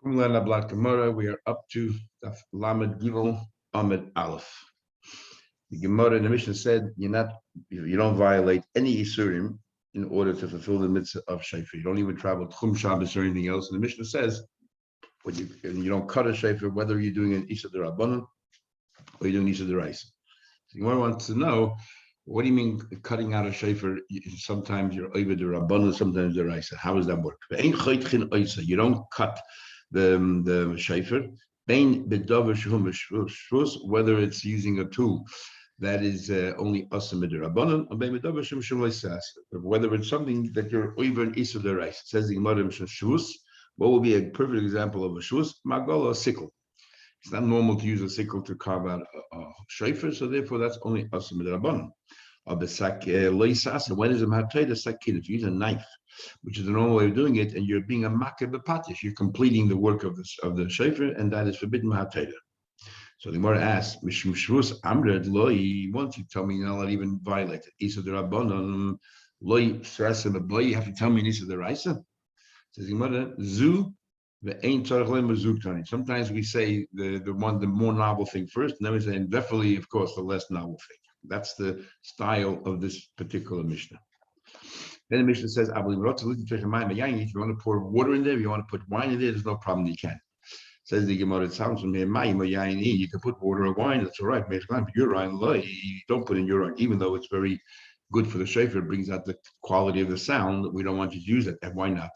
We are up to Daf Lamed Gimel Amid Aleph. The Gemara in the Mishnah said you don't violate any Isurim in order to fulfill the mitzvah of Shofar. You don't even travel Tchum Shabbos or anything else. And the Mishnah says when you don't cut a Shofar, whether you're doing an Isa D'Rabbanan or you're doing Isa D'Oraisa. So the Gemara wants to know, what do you mean cutting out a shofar? Sometimes you're over the Rabbanan, sometimes the Raisa. How does that work? You don't cut the shofar. Whether it's using a tool that is only asim the Rabbanan, or whether it's something that you're over in Isa the Raisa. It says the Gemara Shvus. What would be a perfect example of a shvus? Magol, a sickle. It's not normal to use a sickle to carve out a shofar, so therefore that's only asim the Rabbanan. When is a mahatay the sakin? If you use a knife, which is the normal way of doing it, and you're being a makeh b'patish, you're completing the work of the shofar, and that is forbidden mahatay. So the Gemara asks, "Mishum shvus amred loy." Once you tell me you're not even violate it, isa d'rabbanon loy srasim boy. You have to tell me isa d'raisa. Says the Gemara, zu ve'ein tzarich leim zuktani. Sometimes we say the more novel thing first, and then we say, and definitely, of course, the less novel thing. That's the style of this particular Mishnah. Then the Mishnah says, if you want to pour water in there, if you want to put wine in there, there's no problem, you can. Says the Gemara, it sounds from here, you can put water or wine, that's all right. But urine, you don't put in urine, even though it's very good for the shofar, it brings out the quality of the sound. We don't want you to use it, and why not?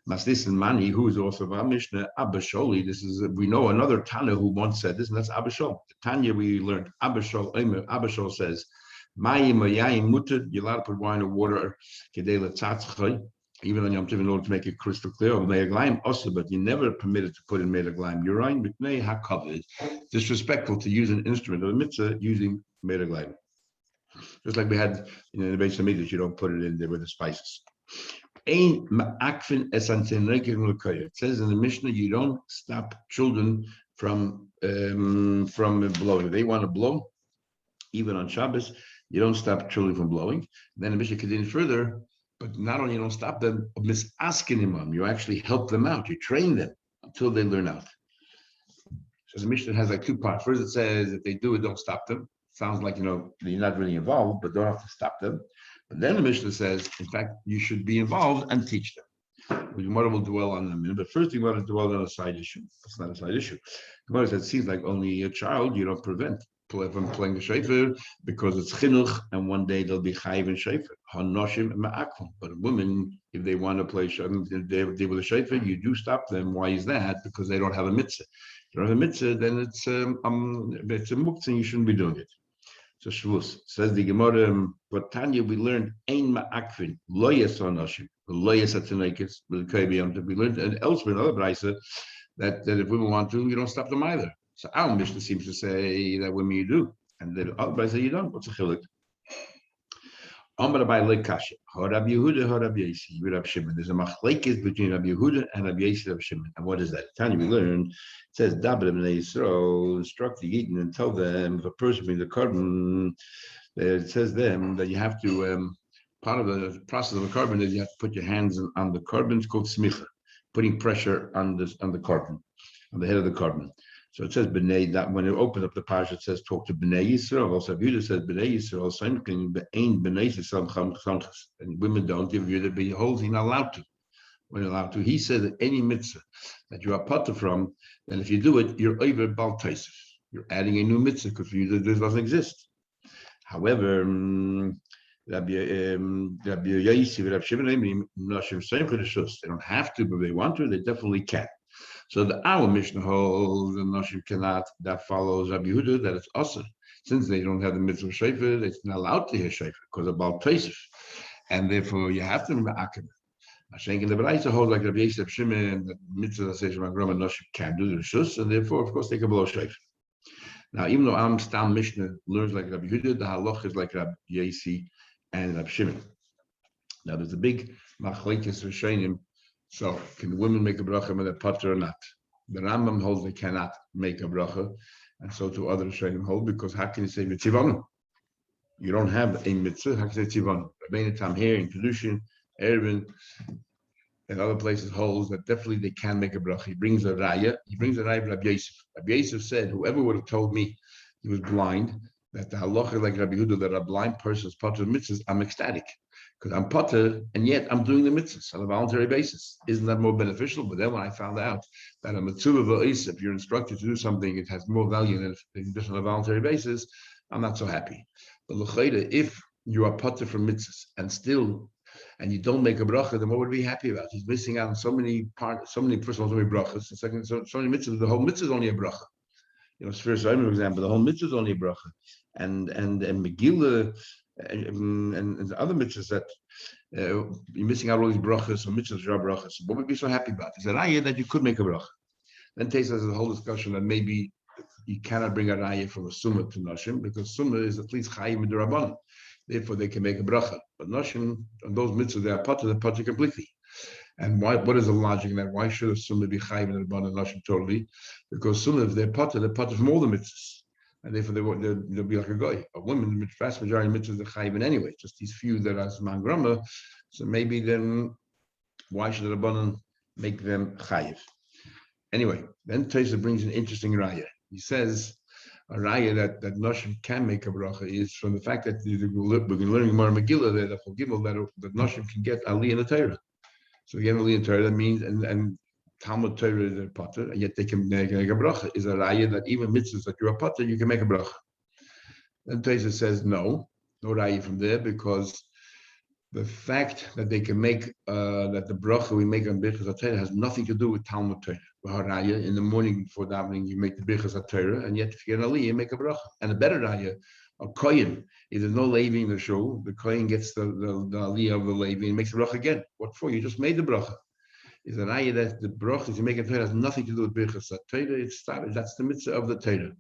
Maslis and Mani, who is also of our Mishnah, Abba Sholi. We know another Tana who once said this, and that's Abba Shol. The Tanya we learned, Abba Shol says, Mayim Mayayim Mutter, you're allowed to put wine or water, even on Yom Tov in order to make it crystal clear, but you're never permitted to put in Meiraglaim urine, disrespectful to use an instrument of a mitzvah using Meiraglaim. Just like we had in the base of meat, you don't put it in there with the spices. It says in the Mishnah, you don't stop children from blowing. If they want to blow, even on Shabbos, you don't stop children from blowing. Then the Mishnah continues further, but not only you don't stop them, you actually help them out. You train them until they learn out. So the Mishnah has like two parts. First, it says if they do it, don't stop them. Sounds like you're not really involved, but don't have to stop them. But then the Mishnah says, in fact, you should be involved and teach them. The Gemara will dwell on them in a minute, but first the Gemara dwell on a side issue. It's not a side issue. The Gemara says it seems like only a child you don't prevent from playing the shofar because it's chinuch, and one day they'll be chayiv in shofar. Hanoshim ma'akvam. But a woman, if they want to play shofar, they with a shofar, you do stop them. Why is that? Because they don't have a mitzvah. If you don't have a mitzvah, then it's a muktzah, and you shouldn't be doing it. So Shavuos says the Gemara, but Tanya we learned ein ma'akvin lo yasanoshim lo yasatzenekes b'lkayim. We learned and elsewhere in other brayso that if women want to, you don't stop them either. So our Mishnah seems to say that women you do, and the other brayso you don't. What's the chiluk? Amar by lekasha. Rabbi Yehuda, Rabbi Yossi, Rabbi Shimon. There's a machlekes between Rabbi Yehuda and Rabbi Yossi, Rabbi Shimon. And what is that? Tanya we learned. It says, Dabar b'nei Yisrael, instruct the Yidden and tell them if a person brings a carbon, it says them that you have to, part of the process of a carbon is you have to put your hands on the carbon. It's called smicha, putting pressure on the carbon, on the head of the carbon. So it says b'nei, that when it opens up the parasha, it says talk to b'nei Yisrael. Also, Yehuda says b'nei Yisrael, same thing, b'ein b'nei Yisrael, and women don't give you the behold, you're not allowed to. When you're allowed to, he said that any mitzvah that you are potter from, then if you do it, you're over bal taisif. You're adding a new mitzvah because for you this doesn't exist. However, Rabbi Yossi, Rabbi Shimon, they don't have to, but if they want to, they definitely can. So our Mishnah holds the Nashim cannot. That follows Rabbi Yehuda that it's awesome. Since they don't have the mitzvah shofar, they're not allowed to hear shofar because of bal taisif, and therefore you have to remember akam. In the Baraita holds like Rabbi Yosef Shimon that mitzvah says Shema Noshim can do the rishus, and therefore, of course, they can blow shofar. Now, even though Am Stam Mishnah learns like Rabbi Yehuda, the halach is like Rabbi Yossi and Rabbi Shimon. Now, there's a big machlekes rishonim. So, can the women make a bracha with a potter or not? The Rambam holds they cannot make a bracha, and so do other rishonim hold, because how can you say mitzivanu? You don't have a mitzvah. How can you say tzivanu? Rabbeinu Tam here in Kedushin, Erevin, in other places holds that definitely they can make a bracha. He brings a raya. He brings a raya of Rabbi Yosef. Rabbi Yosef said, whoever would have told me he was blind, that the halacha like Rabbi Huda, that a blind person is potter of mitzvahs, I'm ecstatic. Because I'm potter, and yet I'm doing the mitzvahs on a voluntary basis. Isn't that more beneficial? But then when I found out that a mitzvah v'is, if you're instructed to do something, it has more value than if just on a voluntary basis, I'm not so happy. But l'chayda, if you are potter from mitzvahs and you don't make a bracha, then what would we be happy about? He's missing out on so many parts, so many personal, so many brachas. And second, so many mitzvahs. The whole mitzvah is only a bracha. Sphere for example, the whole mitzvah is only a bracha, and Megillah and the other mitzvahs that you're missing out all these brachas or mitzvahs are brachas. So what would be so happy about? Is an ayah that you could make a bracha. Then takes us a whole discussion that maybe you cannot bring a raya from a summa to nashim because summa is at least chayim midrabanan. Therefore, they can make a bracha. But nashim, on those mitzvahs, they are potter completely. And why? What is the logic in that? Why should a summa be chayim midrabanan and nashim totally? Because summa, if they're potter from all the mitzvahs. And therefore, they'll be like a goy. A woman, the vast majority of mitzvahs are chayim anyway, just these few that are man grama. So maybe then, why should the rabbanan make them chayiv? Anyway, then Tosha brings an interesting raya. He says a raya that Noshim can make a bracha is from the fact that we're going to learn Gemara Megillah there, that Noshim can get Ali in the Torah. So again, Ali in the Torah, that means, and Talmud Torah is a potter, and yet they can make a bracha. Is a raya that even mitzvahs that you're a potter, you can make a bracha. Then Tosha says no raya from there, because the fact that they can make that the bracha we make on Birchas HaTorah has nothing to do with Talmud Torah. In the morning before davening, you make the Birchas HaTorah, and yet if you get an aliyah, you make a bracha. And a better raya, a kohen, if there's no levi in the shul, the kohen gets the aliyah of the levi and makes the bracha again. What for? You just made the bracha. Is a raya that the bracha you make in Torah has nothing to do with Birchas HaTorah. That's the mitzvah of the Torah.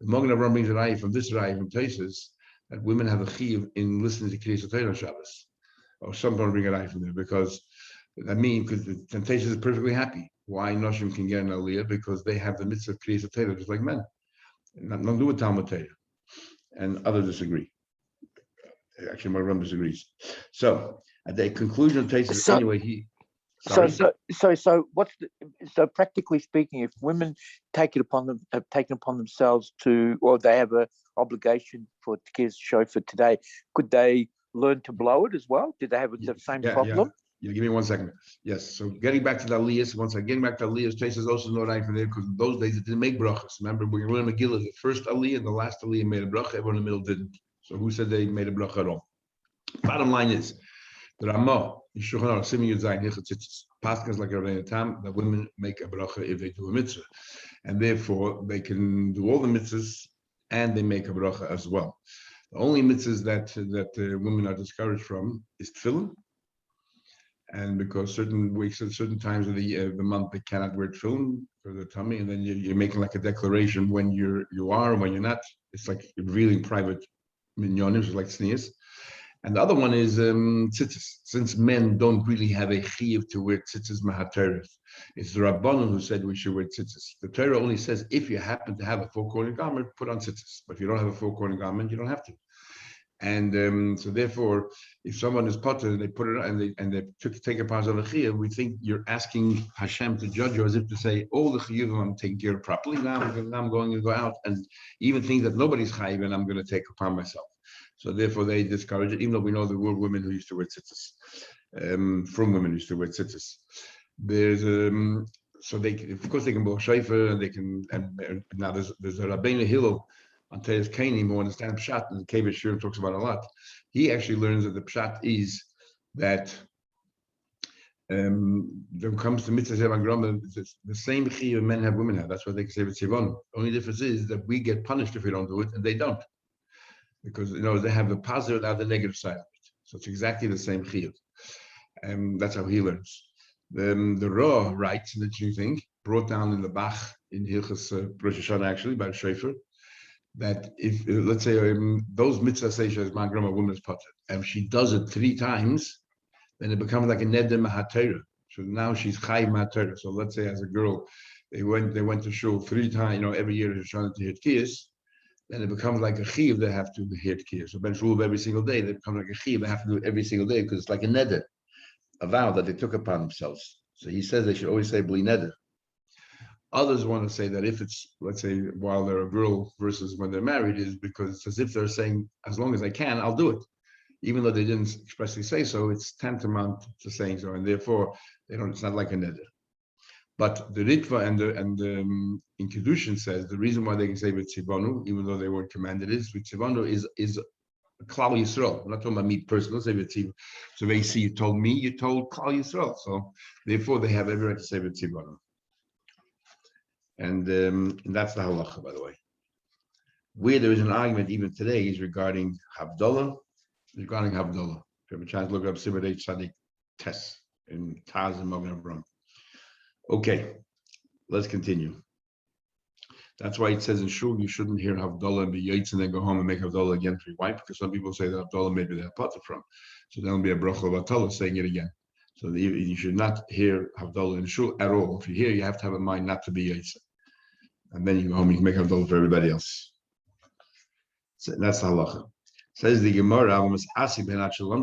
The Magen Avraham brings a raya from Tosha that women have a chiyuv in listening to Kriyas HaTorah on Shabbos. Or someone bring a raya from there, because I mean, because the temptation is perfectly happy. Why Noshim can get an aliyah? Because they have the mitzvah of Kriyas HaTorah just like men. Nothing to do with Talmud Torah. And others disagree. Actually, my Ram disagrees. So at the conclusion of Tosha, anyway, so practically speaking, if women have taken upon themselves to, or they have a obligation for Tekiyas Shofar today, could they learn to blow it as well? Did they have the same problem? Yeah, give me 1 second. Yes, so getting back to the aliyahs, Tosha is also no right from there, because in those days it didn't make brachas. Remember, when you learn Megillah, the first aliyah and the last aliyah made a bracha, everyone in the middle didn't. So who said they made a bracha at all? Bottom line is, the Ramah, Shulchan Aruch, Siman Yud Zayin, Hilchot Tzitzis, paskas like Rabbeinu Tam, that women make a bracha if they do a mitzvah, and therefore they can do all the mitzvahs and they make a bracha as well. The only mitzvahs that women are discouraged from is tefillin, and because certain weeks at certain times of the month they cannot wear tefillin for their tummy, and then you're making like a declaration when you are and when you're not. It's like revealing private minyonim, which is like tznius. And the other one is tzitzis. Since men don't really have a chiyuv to wear tzitzis mahateres, it's the Rabbanon who said we should wear tzitzis. The Torah only says if you happen to have a four-cornered garment, put on tzitzis. But if you don't have a four-cornered garment, you don't have to. And so therefore, if someone is potter and they put it on and they take a part of the chiyuv, we think you're asking Hashem to judge you as if to say, all the chiyuv I'm taking care of properly. Now I'm going to go out and even things that nobody's chayiv and I'm going to take upon myself. So therefore, they discourage it, even though we know there were women who used to wear tzitzis, from women who used to wear tzitzis. There's so they of course they can blow shofar and they can. And now there's a Rabbeinu Hillel on Teres Kaini who understands pshat, and Kevin Shurim talks about a lot. He actually learns that the pshat is that when it comes to mitzvah sevan grama, it's the same chiyuv men have, women have. That's what they can say with tzivon. Only difference is that we get punished if we don't do it, and they don't. Because they have the positive and the negative side of it, so it's exactly the same chiyuv, and that's how he learns. The Ra writes in the new thing, brought down in the Bach in Hilchos Rosh Hashana actually by Shofar, that if let's say those mitzvah seishas my grandma woman's potter, and if she does it 3 times, then it becomes like a neder mahateira. So now she's chay mahateira. So let's say as a girl, they went to shul 3 times, every year Hashana to hit kiyas. Then it becomes like a chiyuv they have to hear kiyah. So ben shul every single day, they become like a chiyuv they have to do it every single day because it's like a neder. a vow that they took upon themselves. So he says they should always say bli neder. Others want to say that if it's, let's say, while they're a girl versus when they're married, is because it's as if they're saying, as long as I can, I'll do it. Even though they didn't expressly say so, it's tantamount to saying so, and therefore they don't. It's not like a neder. But the Ritva and the in Kedushin says the reason why they can say Vitzivanu, even though they weren't commanded, is Vitzivanu is Klal Yisrael. I'm not talking about me personally. Say Vitziv. So they see you told me, you told Klal Yisrael. So therefore they have every right to say Vitzivanu. And that's the halacha, by the way. Where there is an argument even today is regarding Havdalah. Regarding Havdalah. If you have a chance, look up Sibad Tzadik Tes in Taz and Magen Avraham. Okay, let's continue. That's why it says in Shul you shouldn't hear Havdalah and be Yaitz and then go home and make Havdalah again for your wife, because some people say that Havdalah maybe they're potter from. So there'll be a bracha of Havdalah saying it again. So you should not hear Havdalah in Shul at all. If you hear, you have to have a mind not to be Yaitz. And then you go home, you can make Havdalah for everybody else. So that's the halacha. Says the Gemara,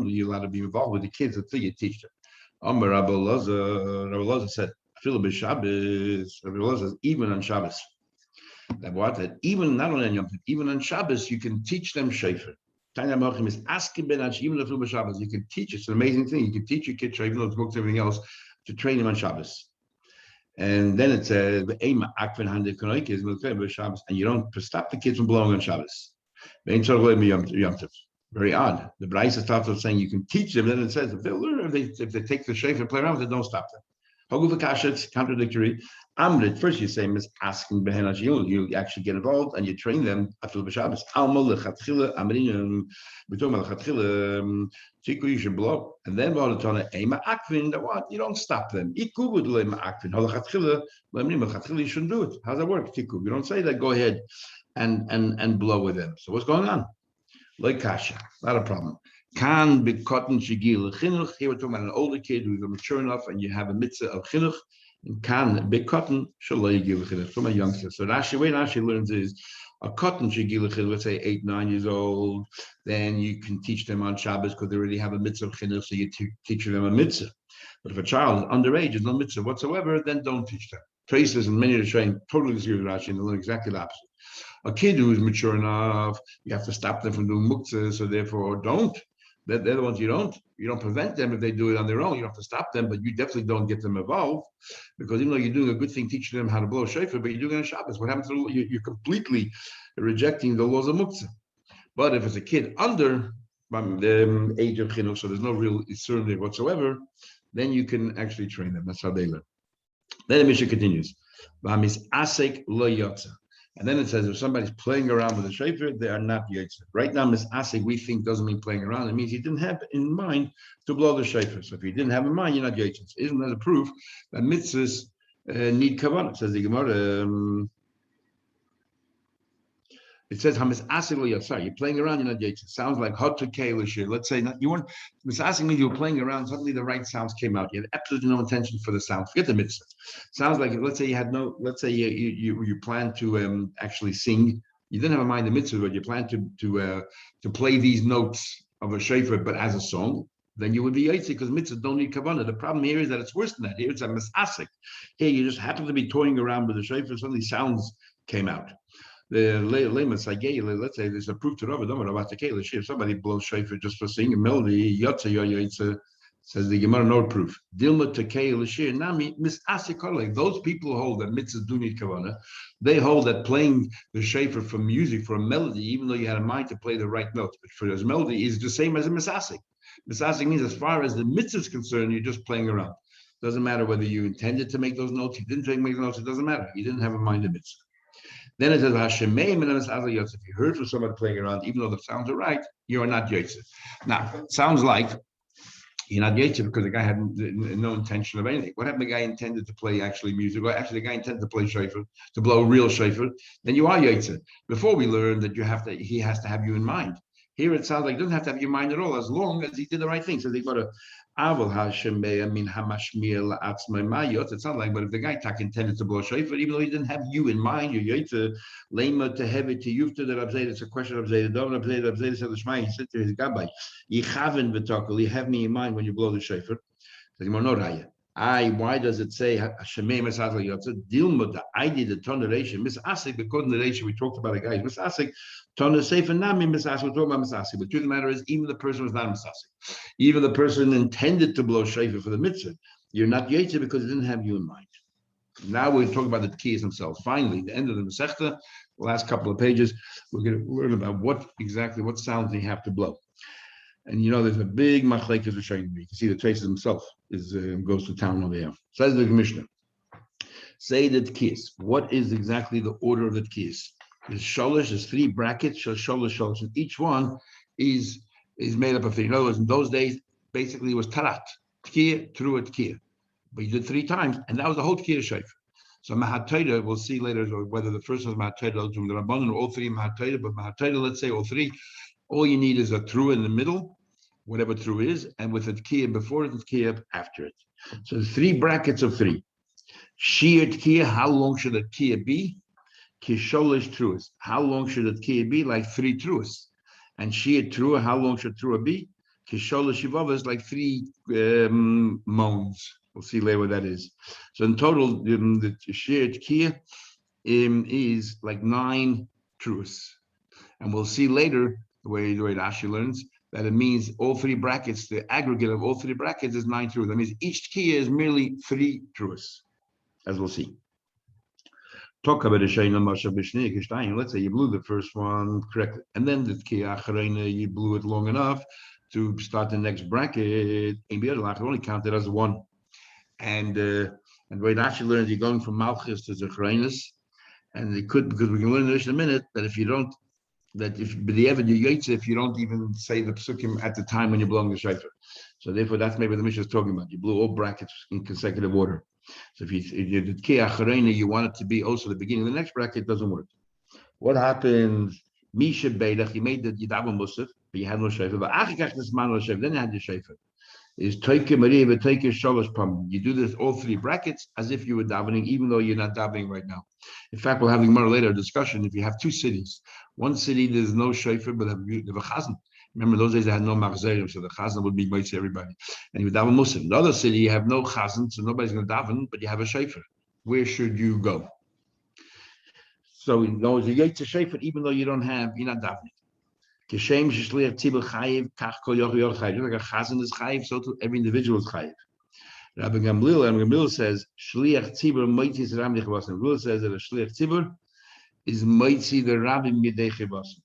you're allowed to be involved with the kids until you teach them. Amar Rabbi Elazar said, even on Shabbos. That even not only on Yom Tov, even on Shabbos, you can teach them Shefer. Tanya Machim is asking Benach, even on Shabbos, you can teach. It's an amazing thing. You can teach your kid, even though it's books and everything else, to train him on Shabbos. And then it says, and you don't stop the kids from blowing on Shabbos. Very odd. The Braisa starts off saying you can teach them, then it says if they learn, if they take the Shefer and play around with it, don't stop them. It's contradictory. Amrit, first you say, Miss asking Behenach, you actually get involved and you train them after the Shabbos. We're talking about Chiku, you should blow. And then what? You don't stop them. You shouldn't do it. How's that work? Tiku. You don't say that, go ahead and blow with them. So what's going on? Like kasha, not a problem. Can be cotton shigil chinuch. Here we're talking about an older kid who's mature enough, and you have a mitzvah of chinuch. And can be cotton shalay gil chinuch from a youngster. So Rashi, way Rashi learns is a cotton shigil chinuch. Let's say 8, 9 years old. Then you can teach them on Shabbos because they already have a mitzvah of chinuch, so you teach them a mitzvah. But if a child is underage, there's no mitzvah whatsoever, then don't teach them. Traces and many of the train totally disagree with Rashi and they learn exactly the opposite. A kid who is mature enough, you have to stop them from doing muktzah, so therefore don't. They're the ones you don't prevent them if they do it on their own. You don't have to stop them, but you definitely don't get them involved, because even though you're doing a good thing teaching them how to blow shofar, but you're doing it on Shabbos. What happens to you're completely rejecting the laws of muktzah. But if it's a kid under the age of chinuch, so there's no real certainty whatsoever, then you can actually train them. That's how they learn. Then the Mishnah continues. And then it says if somebody's playing around with a shofar, they are not yotzer. Right now, Miss Asik, we think doesn't mean playing around. It means he didn't have in mind to blow the shofar. So if you didn't have in mind, you're not yotzer. Isn't that a proof that mitzvahs need kavanah? Says the Gemara. It says Hamis Asik Yatsar. You're playing around, you're not yotzer. Sounds like hot to kalish. Let's say not, you weren't. Miss Asik means you were playing around. Suddenly the right sounds came out. You had absolutely no intention for the sound. Forget the mitzvah. Sounds like let's say you had no. Let's say you planned to actually sing. You didn't have in mind the mitzvah, but you planned to play these notes of a shofar, but as a song. Then you would be yotzer because mitzvahs don't need kavanah. The problem here is that it's worse than that. Here it's a misasik. Here you just happen to be toying around with the shofar. Suddenly sounds came out. The let's say there's a proof to Rabbi about the keilah. If somebody blows shofar just for singing melody, yotzer, says the Gemara, no proof. Dilma to keilah nami misasik. Those people who hold that mitzvahs do need kavanah. They hold that playing the shofar for music, for a melody, even though you had a mind to play the right notes, but for this melody is the same as a misasik. Misasik means as far as the mitzvah is concerned, you're just playing around. Doesn't matter whether you intended to make those notes, you didn't make the notes. It doesn't matter. You didn't have a mind of mitzvah. Then it says, if you heard from somebody playing around, even though the sounds are right, you are not yotzer. Now, it sounds like you're not yotzer because the guy had no intention of anything. What happened? The guy intended to play actually music, or actually the guy intended to play shofar, to blow real shofar, then you are yotzer. Before we learned that he has to have you in mind. Here it sounds like he doesn't have to have your mind at all, as long as he did the right thing. So they go to Aval Hashemei, Hamashmir Atzmai Mayot. It sounds like, but if the guy intended to blow shofar, even though he didn't have you in mind, you're yotzer, lema to have it to yufta that Abzeda. It's a question of Abzeda. Don't Abzeda said the Shmai. He said to his gabbai, Yichaven v'takel. You have me in mind when you blow the shofar. So no raya. Why does it say Shemei Misasik Yotze? Dilma the ID the ton relation Misasik, according to the relation we talked about the guys Misasik, ton Sefer Nami Misasik, we're talking about Misasik. But the truth of the matter is, even the person was not Misasik. Even the person intended to blow shofar for the mitzvah, you're not Yotze because it didn't have you in mind. Now we're talking about the Tkiyas themselves. Finally, the end of the Masechta, the last couple of pages, we're going to learn about what sounds they have to blow. And there's a big machlekes we're showing you. You can see the traces himself goes to town over here. Says the Mishnah. Say the tkiyas. What is exactly the order of the tkiyas? There's sholosh, there's 3 brackets, sholosh, and each one is made up of 3. In other words, in those days, basically it was tarat, tkiyah, trua, tkiyah. But you did 3 times, and that was the whole tkiyah shayf. So Mahatayda, we'll see later whether the first was Mahatayda from the Rabbanon or all 3 Mahatayda, but Mahatayda, let's say all 3. All you need is a trua in the middle, whatever true is, and with a tkiyah before it, and tkiyah after it. So 3 brackets of 3. Shir tkiyah, how long should a tkiyah be? Kisholish truas. How long should a tkiyah be? Like 3 truas. And shir trua, how long should trua be? Kisholish shivavas, like 3 moans. We'll see later what that is. So in total, the shir tkiyah is like 9 truas. And we'll see later the way Rashi learns that it means all 3 brackets, the aggregate of all 3 brackets is 9 truas. That means each tkiyah is merely 3 truas, as we'll see. Talk about the Shayna Masha Bishni. Let's say you blew the first one correctly, and then the tkiyah acharena, you blew it long enough to start the next bracket. Only count it as 1. And the way Rashi learns, you're going from Malchus to Zecharenis, and because we can learn this in a minute, that if you don't if you don't even say the psukim at the time when you're blowing the shofar. So therefore, that's maybe the Mishnah is talking about. You blew all brackets in consecutive order. So if you did tkiyah acharena, you want it to be also the beginning of the next bracket, it doesn't work. What happens? Misha Beidach, you made the Yidavah Musaf, but you had no shofar. But Achikach Nisman no shofar, then you had the shofar. Is Toike Maria, but Toike Sholosh Pam. You do this all 3 brackets as if you were davening, even though you're not davening right now. In fact, we'll have more later discussion. If you have 2 cities, one city there's no shofar, but they have a chazan. Remember those days they had no machzerim, so the chazan would be mitzvah everybody. And you would daven muslim. In the other city you have no chazan, so nobody's going to daven, but you have a shofar. Where should you go? So in other words, you get to shofar even though you're not davening. Kishem shliach tzibur chayiv kach kol yoch chayiv. Like a chazan is chayiv, so too every individual is chayiv. Rabbi Gamliel says shliach tzibur moitzi is ram dechabasim. Gamliel says that a shliach tzibur is moitzi the rabbi midei chabasim.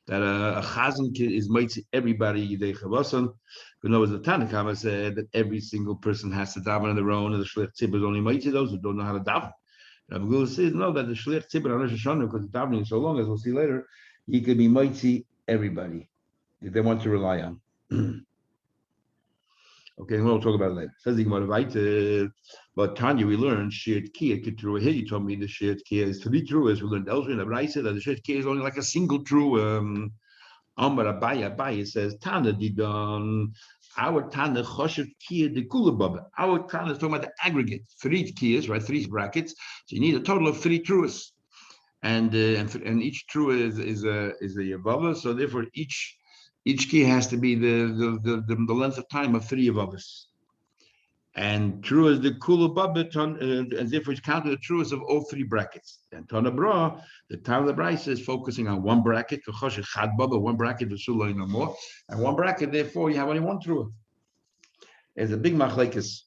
That a chazan is moitzi everybody midei chabasim. But no, as the Tanakhama said that every single person has to daven on their own, and the shliach tzibur is only moitzi those who don't know how to daven. Rabbi Gamliel says no, that the shliach tzibur on Rosh Hashana, because the davening is so long, as we'll see later, he could be mighty everybody if they want to rely on. Okay, we'll talk about it later. Says the Gemara, but Tanya, we learned shared kiyah true. Here you told me the shared kiyah is 3 true. As we learned elsewhere in the Braisa that the shared kiyah is only like a single true. Amar Abaya says Tana didon. Our Tana choshev kiyah de kulababa. Our Tana is talking about the aggregate 3 kiyahs, right? 3 brackets. So you need a total of 3 truas. And each true is a yavava, so therefore each key has to be the length of time of 3 yavavas. And true is the kula babet, and therefore it's counted the truest of all 3 brackets. And Tanabra, the time of the Braisa is focusing on 1 bracket, one bracket v'sulay no more, and 1 bracket. Therefore, you have only 1 true. There's a big machlekes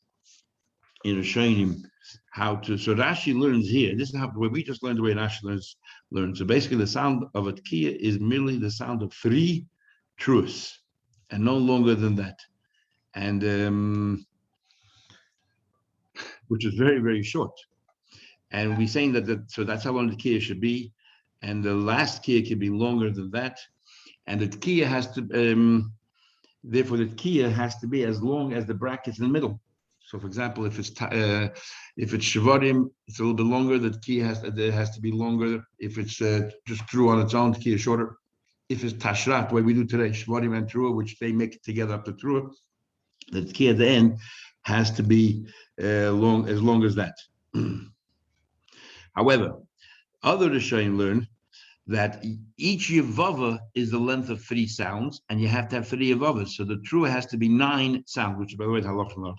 in Rishonim. How to, so Rashi learns here, this is how, we just learned the way Rashi learns. So basically the sound of a tkiyah is merely the sound of 3 truths and no longer than that. And which is very, very short. And we're saying so that's how long the tkiyah should be. And the last tkiyah can be longer than that. And the tkiyah has to, therefore the tkiyah has to be as long as the brackets in the middle. So, for example, if it's shvarim, it's a little bit longer. The tkiyah has to be longer. If it's just true on its own, the tkiyah is shorter. If it's tashrat, the way we do today, shvarim and trua, which they make together up to trua, the tkiyah at the end has to be as long as that. However, other Rishonim learn that each yevava is the length of 3 sounds, and you have to have 3 yevavas. So the trua has to be 9 sounds, which by the way, halach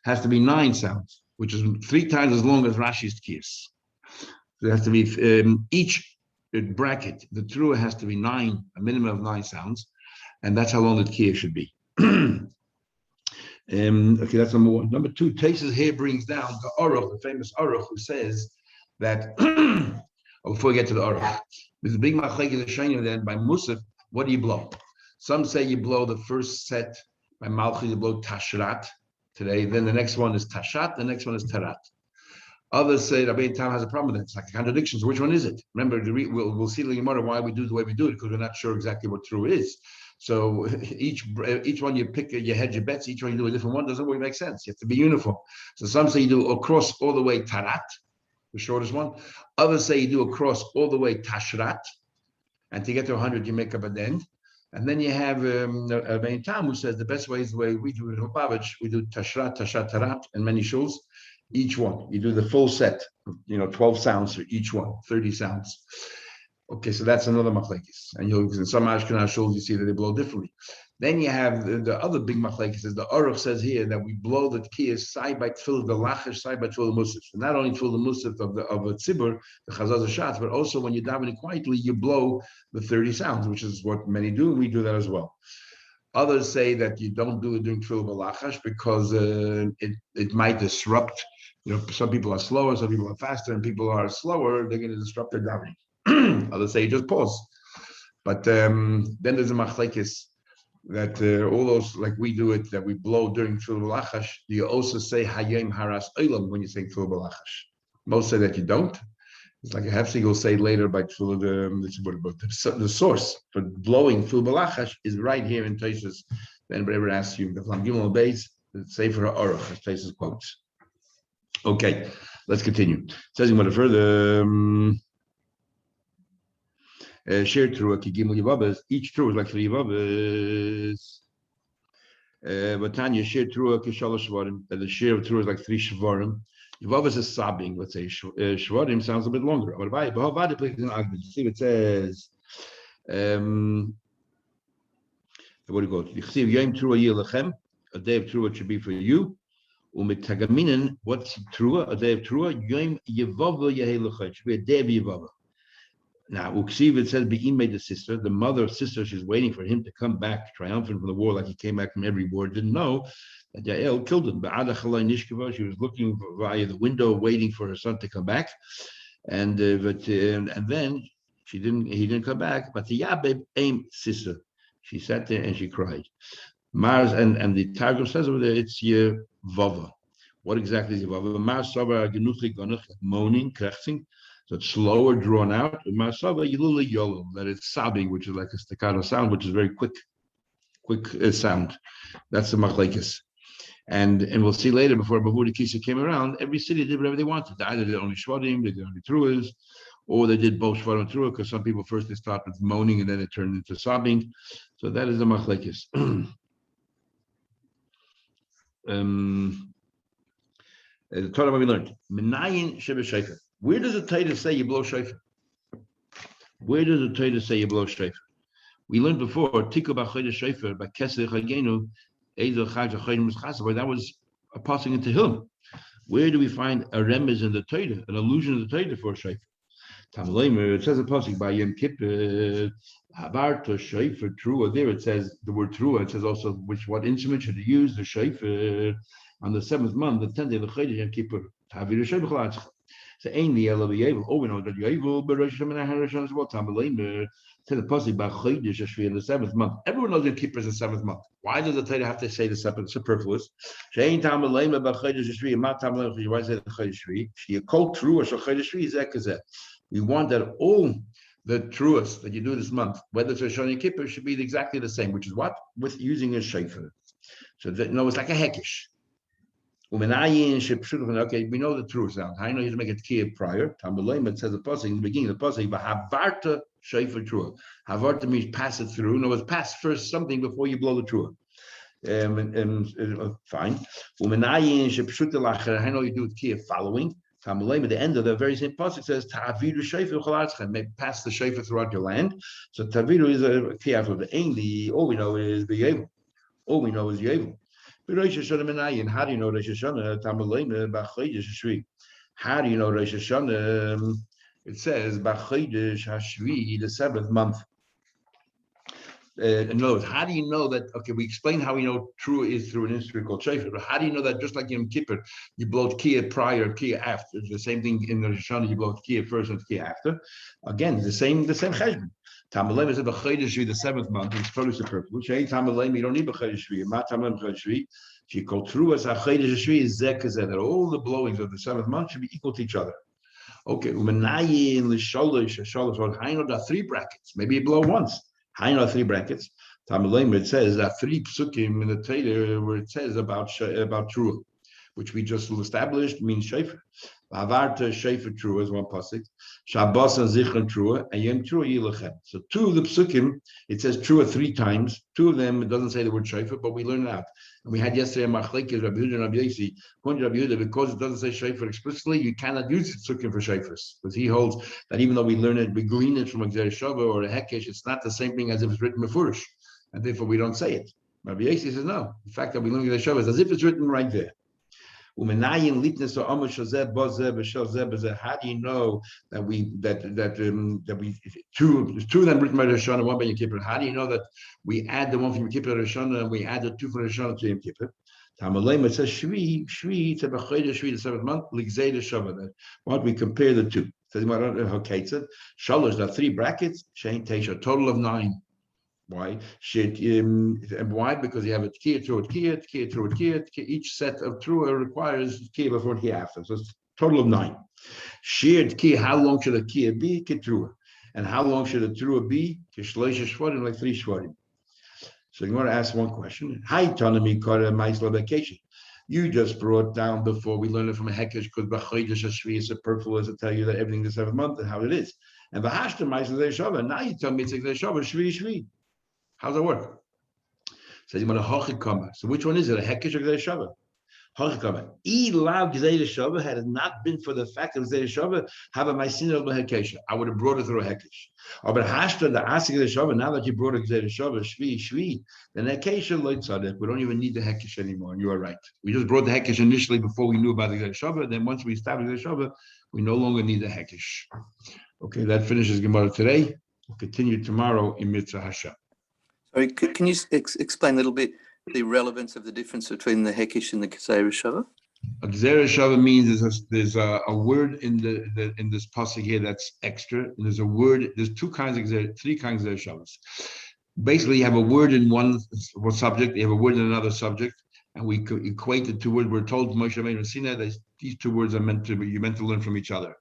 has to be 9 sounds, which is 3 times as long as Rashi's tkiyas. There has to be each bracket. The trua has to be 9, a minimum of 9 sounds, and that's how long the tkiyah should be. Okay, that's number 1. Number 2, Taisa's here brings down the Aruch, the famous Aruch, who says that. Before we get to the Aruch, there's a big machlekes shayna then by Musaf. What do you blow? Some say you blow the first set by Malchi, you blow Tashrat today. Then the next one is Tashat. The next one is Tarat. Others say Rabbi Tam has a problem with it. It's like a contradiction. So which one is it? Remember, we'll see in the Gemara why we do the way we do it, because we're not sure exactly what true is. So each one you pick, you hedge your bets. Each one you do a different one. Doesn't really make sense. You have to be uniform. So some say you do across all the way Tarat, the shortest one. Others say you do across all the way Tashrat, and to get to 100 you make up an end. And then you have Rabbi Tam, who says the best way is the way we do it in Lubavitch. We do Tashrat, Tashat, Tarat, and many shuls. Each one, you do the full set, 12 sounds for each one, 30 sounds. Okay, so that's another machlekes. And in some Ashkenaz shuls, you see that they blow differently. Then you have the other big machlekes. The Aruch says here that we blow the tkiyas side by tefillah the lachash, side by tefillah the musaf. So not only tefillah the musaf of a tzibur, the chazaz shatz, but also when you're davening quietly, you blow the 30 sounds, which is what many do, and we do that as well. Others say that you don't do it during tefillah b'lachash because it might disrupt. Some people are slower, some people are faster, and people are slower. They're going to disrupt their davening. Others say you just pause. But then there's a machlekes that all those, like we do it, that we blow during tefillah b'lachash. Do you also say hayom haras olam when you say tefillah b'lachash? Most say that you don't. It's like a Hefsig will say later by tefillah, the source for blowing tefillah b'lachash is right here in Tosfos. If anybody ever asks you, the Flam Gimel Beis, the Sefer HaAruch, as Tosfos quotes. Okay, let's continue. It says in what further. Share trua ki gimel yavavas. Each trua is like 3 yavavas. But Tanya share trua ki shalosh shvarim. The share of trua is like 3 shvarim. Yavavas is sobbing. Let's say shvarim sounds a bit longer. But see what it says. What do you call it? Yichsiv yom trua yilachem. A day of trua should be for you. Umit tagaminen. What's trua? A day of trua. Yom yavava yehelecha. It should be a day of yavava. Now, Uksiv, it says, Be'im made the sister, the mother of sister, she's waiting for him to come back triumphant from the war, like he came back from every war, didn't know that Yael killed him. She was looking via the window, waiting for her son to come back. And then he didn't come back, but the Yabeb aim sister. She sat there and she cried. Mars, and the Targum says over there, it's Yevava. What exactly is Yevava? Mars, Saba, Genuchik, moaning, krechting. So it's slower, drawn out. That it's sobbing, which is like a staccato sound, which is very quick sound. That's the machlekes. And we'll see later, before Bahudi Kisa came around, every city did whatever they wanted. They either did only shvarim, they did only truas, or they did both shvarim and trua, because some people first they start with moaning and then it turned into sobbing. So that is the machlekes. The Torah we learned. Menayin sheba shayfer. Where does the Torah say you blow shofar? Where does the Torah say you blow shofar? We learned before, Tiku b'chodesh shofar by Kesef Chagenu, Ezel Chag Chagodim Mischasa, that was a passing into Tehillim. Where do we find a remez in the Torah, an allusion to the Torah for shofar? Tamleimer, it says a passing by Yom Kippur, Havarta shofar trua. There it says the word trua. It says also what instrument should you use, the shofar on the 7th month, the 10th day of the Chodesh Yom Kippur. Havir shofar. So ain't the Yevel. Oh, we know that Yevel, but Rosh Hashana as well. Tamleimer said the pasuk by Chodesh Shvi in the 7th month. Everyone knows that Kippur is the 7th month. Why does the Torah have to say the 7th? Superfluous. Shein Tamleimer by Chodesh Shvi. Ma Tamleimer. Why say the Chodesh Shvi? She a called true or Chodesh Shvi is that. We want that all the truest that you do this month, whether it's Rosh Hashanah Kippur, should be exactly the same. Which is what with using a shofar. So that, it's like a hekish. Okay, we know the true sound. I know you have to make it clear prior. It says the pasuk in the beginning of the pasuk, "Havarta shofar trua." Havarta means pass it through. No, it's pass first something before you blow the trua. Fine. I know you do it clear following. Tamalem at the end of the very same pasuk says Ta'avidu Shofar Chalatzchem, may pass the shofar throughout your land. So Ta'avidu is a key after the Ainli. All we know is Yevel. All we know is Yevel. Rosh Hashana Menayin. How do you know Rosh Hashana? Tamalem B'Chodesh Hashvi. How do you know Rosh Hashana? It says B'Chodesh Hashvi, the seventh month. In other words, how do you know that? Okay, we explained how we know true is through an instrument called shofar, but how do you know that just like in Kippur, you blow Tkiyah prior, Tkiyah after? It's the same thing in the Rosh Hashanah, you blow Tkiyah first and Tkiyah after. Again, the same cheshbon. Tamalem is the Chodesh, the seventh month. It's totally superfluous. Hey, Tamalem, you don't need Chodesh Shvi. Ma Tamalem Chodesh Shvi. She called true as a Chodesh Shvi is Zekazeh, that all the blowings of the seventh month should be equal to each other. Okay, Umenayin l'sholosh sholosh. I know there are three brackets. Maybe you blow once. I know three brackets. Tamalim, it says that three psukim in the Torah where it says about true, which we just established means shofar. Avarta shofar true is one pasuk. Shabbos and zichron true and yom true yilachem. So two of the psukim it says true three times. Two of them it doesn't say the word shofar, but we learn it out. And we had yesterday Machlekes Rabbi Yehuda and Rabbi Yosi. According to Rabbi Yehuda, because it doesn't say shofar explicitly, you cannot use psukim for shofars, because he holds that even though we learn it, we glean it from a Gzer Shava or a Hekesh, it's not the same thing as if it's written mefurish, and therefore we don't say it. Rabbi Yosi says no. The fact that we learn Gzer Shava is as if it's written right there. How do you know that we two of them written by Rosh Hashanah, one by Yom Kippur? How do you know that we add the one from Yom Kippur to Rosh Hashanah and we add the two from Rosh Hashanah to Yom Kippur? Tamalem, it says Shvi to B'Chodesh Shvi, the seventh month, Ligzei the Shabbat. Why don't we compare the two? Says Shalosh, there are three brackets, Shein Teisha, total of 9. Why? Why? Because you have a tkiyah through a tkiyah, tkiyah through a tkiyah. Each set of trua requires tkiyah before and tkiyah after. So it's a total of 9. Shared tkiyah, how long should a tkiyah be? Kitrua. And how long should a trua be? Kishleisha shvarim, like 3 shvarim. So you want to ask one question. Hi, Tanami Kara Maisla vacation. You just brought down before we learned it from a hekesh because B'Chodesh Hashvi is superfluous to tell you that everything is the 7th month and how it is. And V'Hashta Maisla Shava. Now you tell me it's a Shava, Shvi Shvi. How's that work? Says you want a hachikama. So which one is it? A hekesh or gzei shava? Hachikama. Ilav gzei shava, had it not been for the fact of gzei shava, have a ma'asina of hekesh. I would have brought it through a hekesh. Or but hashta the asik gzei shava. Now that you brought a gzei shava, shvi, then hekesh loy tzadek. We don't even need the hekesh anymore. And you are right. We just brought the hekesh initially before we knew about the gzei shava. Then once we established gzei shava, we no longer need the hekesh. Okay, that finishes Gemara today. We'll continue tomorrow in Mitzvah Hashem. Sorry, can you explain a little bit the relevance of the difference between the Hekish and the Gzeira Shava? A Gzeira Shava means there's a word in this pasuk here that's extra. And there's a word. There's three kinds of Gzeira Shavas. Basically, you have a word in one subject. You have a word in another subject, and we equate the two words. We're told Moshe Rabbeinu Sinai that these two words are meant to learn from each other,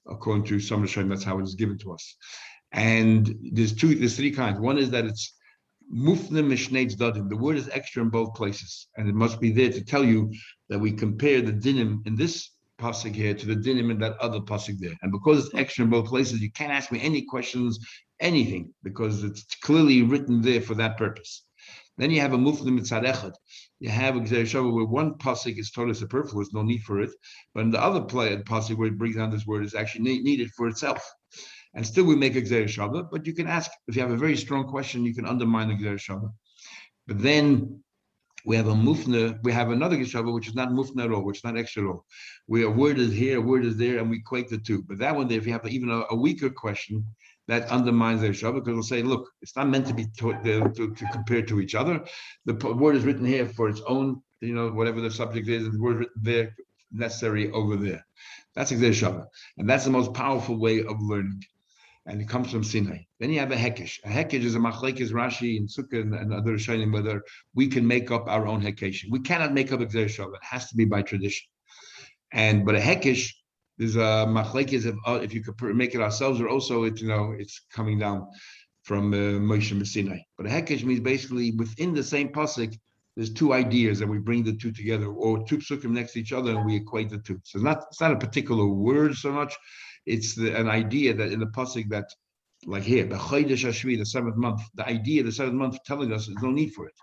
according to some Rishonim. That's how it is given to us. And there's 3 kinds. One is that it's Mufne Mishnei Dadim. The word is extra in both places, and it must be there to tell you that we compare the dinim in this pasuk here to the dinim in that other pasuk there. And because it's extra in both places, you can't ask me any questions, anything, because it's clearly written there for that purpose. Then you have a Mufne Mitzad Echad. You have a Gzeira Shava where one pasuk is totally superfluous, no need for it, but in the other pasuk where it brings down this word is actually needed for itself. And still we make a Gzeira Shava, but you can ask, if you have a very strong question, you can undermine the Gzeira Shava. But then we have another Gzeira Shava, which is not Mufna at all, which is not extra at all. Where a word is here, a word is there, and we equate the two. But that one there, if you have even a weaker question, that undermines Gzeira Shava, because it'll say, look, it's not meant to be to compare to each other. The word is written here for its own, whatever the subject is, and the word written there, necessary over there. That's a Gzeira Shava. And that's the most powerful way of learning. And it comes from Sinai. Then you have a hekesh. A hekesh is a machlekes Rashi and Sukkah and other Rishonim, whether we can make up our own hekesh. We cannot make up a Gzeira Shava. It has to be by tradition. But a hekesh, there's a machlekes if you could make it ourselves, or also it's coming down from Moshe and Sinai. But a hekesh means basically within the same pasuk, there's 2 ideas, and we bring the 2 together, or 2 psukim next to each other, and we equate the 2. So it's not a particular word so much. It's an idea that in the pasuk that, like here, B'Chodesh Hashvi, the 7th month, the idea of the 7th month telling us there's no need for it.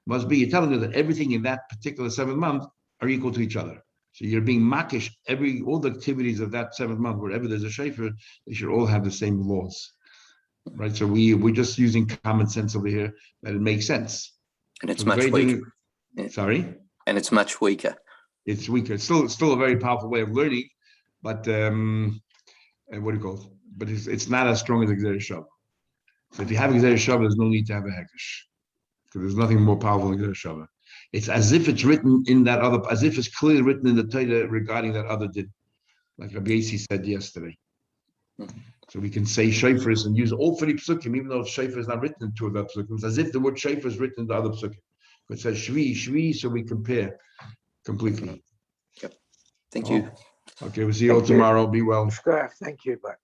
Must be you're telling us that everything in that particular 7th month are equal to each other. So you're being makish all the activities of that 7th month, wherever there's a shofar, they should all have the same laws, right? So we're just using common sense over here that it makes sense. And it's So much weaker. Yeah. Sorry? And it's much weaker. It's weaker. It's still a very powerful way of learning, but what do you call it? But it's not as strong as Gzeira Shava. So if you have Gzeira Shava, there's no need to have a Hekesh, because there's nothing more powerful than Gzeira Shava. It's as if it's written in that other, as if it's clearly written in the Torah regarding that other din, like Rabbi Yossi said yesterday. So we can say shofars and use all 3 psukim, even though shofar is not written in 2 of the psukim. It's as if the word shofar is written in the other psukim. It says shvi, shvi, so we compare completely. Yep. Thank you. Okay, we'll see you all tomorrow. Be well. Thank you. Bye.